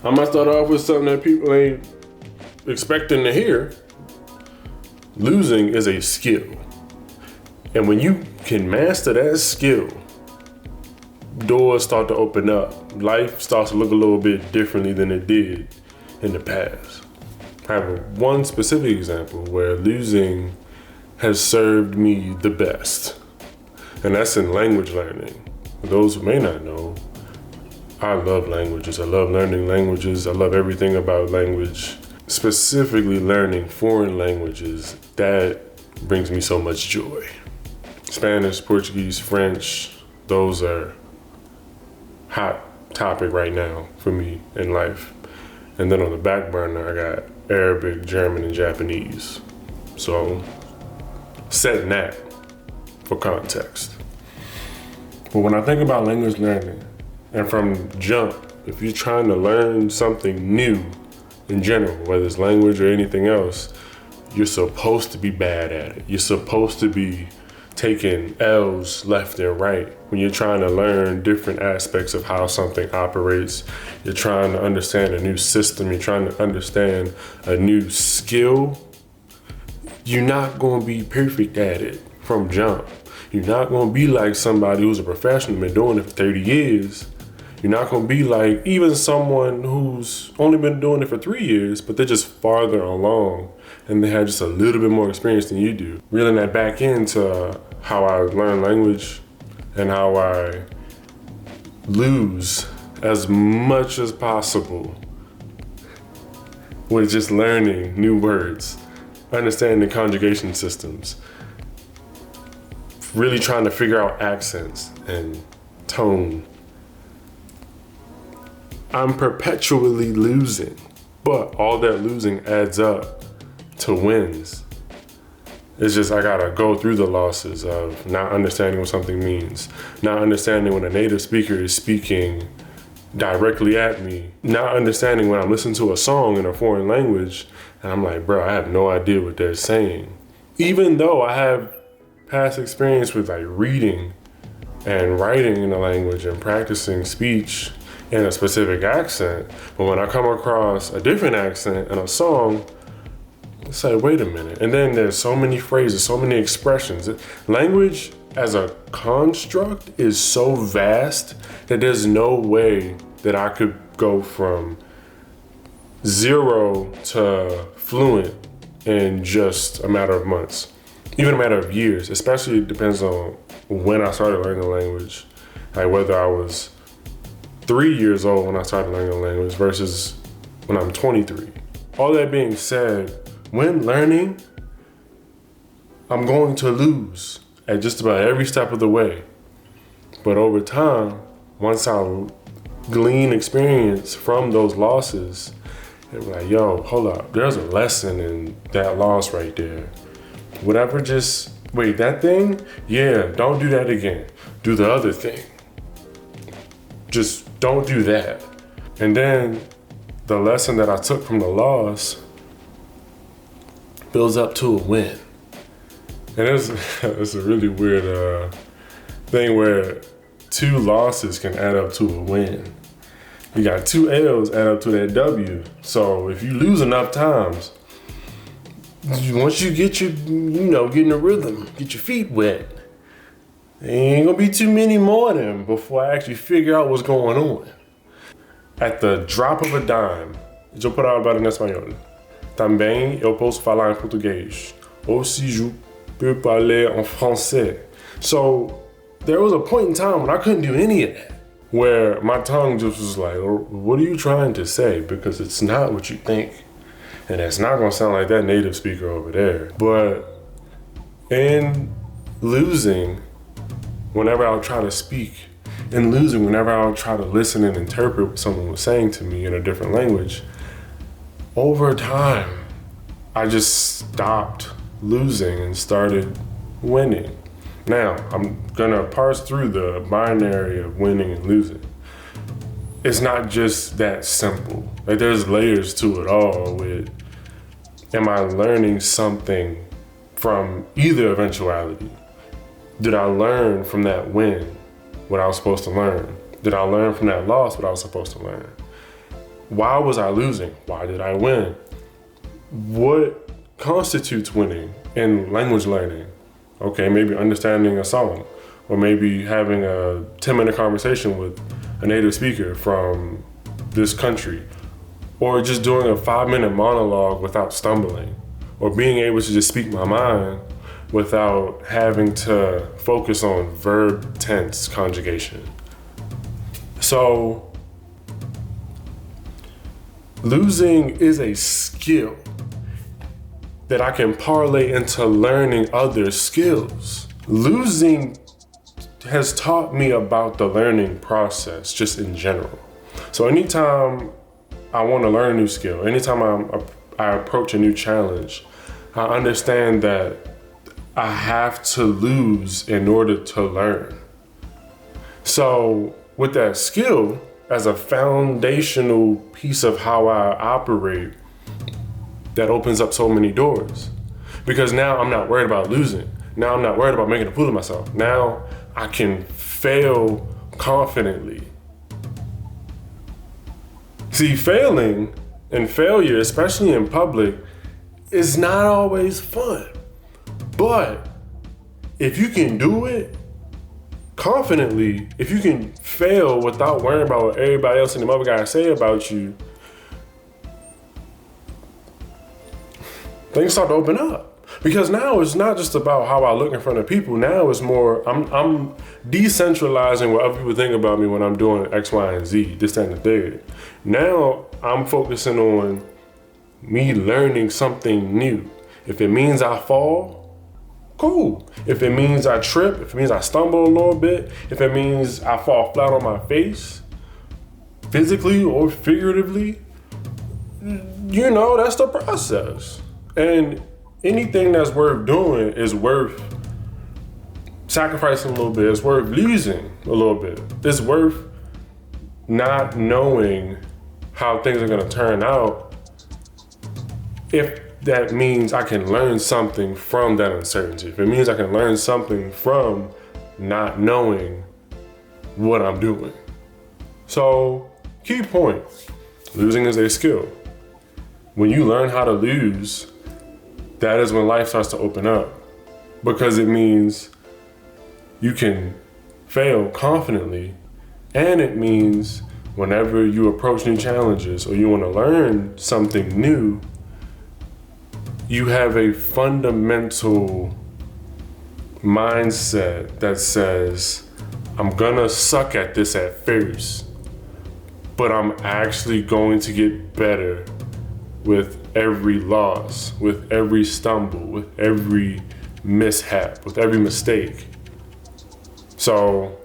I might start off with something that people ain't expecting to hear. Losing is a skill. And when you can master that skill, doors start to open up. Life starts to look a little bit differently than it did in the past. I have one specific example where losing has served me the best, and that's in language learning. For those who may not know, I love languages. I love learning languages. I love everything about language, specifically learning foreign languages. That brings me so much joy. Spanish, Portuguese, French, those are hot topic right now for me in life. And then on the back burner, I got Arabic, German, and Japanese. So setting that for context. But when I think about language learning, and from jump, if you're trying to learn something new in general, whether it's language or anything else, you're supposed to be bad at it. You're supposed to be taking L's left and right when you're trying to learn different aspects of how something operates. You're trying to understand a new system. You're trying to understand a new skill. You're not going to be perfect at it from jump. You're not going to be like somebody who's a professional, been doing it for 30 years. You're not going to be like even someone who's only been doing it for 3 years, but they're just farther along and they have just a little bit more experience than you do. Reeling that back into how I learn language and how I lose as much as possible with just learning new words, understanding conjugation systems, really trying to figure out accents and tone. I'm perpetually losing, but all that losing adds up to wins. It's just I gotta go through the losses of not understanding what something means, not understanding when a native speaker is speaking directly at me, not understanding when I'm listening to a song in a foreign language and I'm like, bro, I have no idea what they're saying. Even though I have past experience with like reading and writing in a language and practicing speech in a specific accent, but when I come across a different accent in a song, it's like, wait a minute. And then there's so many phrases, so many expressions. Language as a construct is so vast that there's no way that I could go from 0 to fluent in just a matter of months, even a matter of years. Especially it depends on when I started learning the language, like whether I was 3 years old when I started learning the language versus when I'm 23. All that being said, when learning, I'm going to lose at just about every step of the way. But over time, once I glean experience from those losses, they're like, yo, hold up, there's a lesson in that loss right there. Whatever, just, wait, that thing? Yeah, don't do that again. Do the other thing. Just don't do that. And then the lesson that I took from the loss builds up to a win. And it's a really weird thing where 2 losses can add up to a win. You got 2 L's add up to that W. So if you lose enough times, once you get get in the rhythm, get your feet wet, there ain't gonna be too many more of them before I actually figure out what's going on. At the drop of a dime, eu posso falar em espanhol. Também eu posso falar em português. Ou si je peux parler en français. So there was a point in time when I couldn't do any of that, where my tongue just was like, what are you trying to say? Because it's not what you think. And it's not gonna sound like that native speaker over there. But in losing, whenever I would try to speak, and losing whenever I would try to listen and interpret what someone was saying to me in a different language, over time, I just stopped losing and started winning. Now, I'm gonna parse through the binary of winning and losing. It's not just that simple. Like, there's layers to it all with, am I learning something from either eventuality? Did I learn from that win what I was supposed to learn? Did I learn from that loss what I was supposed to learn? Why was I losing? Why did I win? What constitutes winning in language learning? Okay, maybe understanding a song, or maybe having a 10-minute conversation with a native speaker from this country, or just doing a 5-minute monologue without stumbling, or being able to just speak my mind without having to focus on verb tense conjugation. So, losing is a skill that I can parlay into learning other skills. Losing has taught me about the learning process just in general. So anytime I want to learn a new skill, anytime I approach a new challenge, I understand that I have to lose in order to learn. So with that skill as a foundational piece of how I operate, that opens up so many doors. Because now I'm not worried about losing. Now I'm not worried about making a fool of myself. Now I can fail confidently. See, failing and failure, especially in public, is not always fun. But if you can do it confidently, if you can fail without worrying about what everybody else and the other guys say about you, things start to open up. Because now it's not just about how I look in front of people. Now it's more, I'm decentralizing what other people think about me when I'm doing X, Y, and Z, this, that, and the third. Now I'm focusing on me learning something new. If it means I fall, cool. If it means I trip, if it means I stumble a little bit, if it means I fall flat on my face, physically or figuratively, that's the process. And anything that's worth doing is worth sacrificing a little bit. It's worth losing a little bit. It's worth not knowing how things are going to turn out if that means I can learn something from that uncertainty. If it means I can learn something from not knowing what I'm doing. So, key point, losing is a skill. When you learn how to lose, that is when life starts to open up, because it means you can fail confidently, and it means whenever you approach new challenges or you want to learn something new, you have a fundamental mindset that says, I'm gonna suck at this at first, but I'm actually going to get better with every loss, with every stumble, with every mishap, with every mistake. So,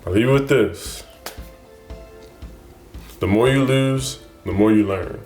I'll leave you with this. The more you lose, the more you learn.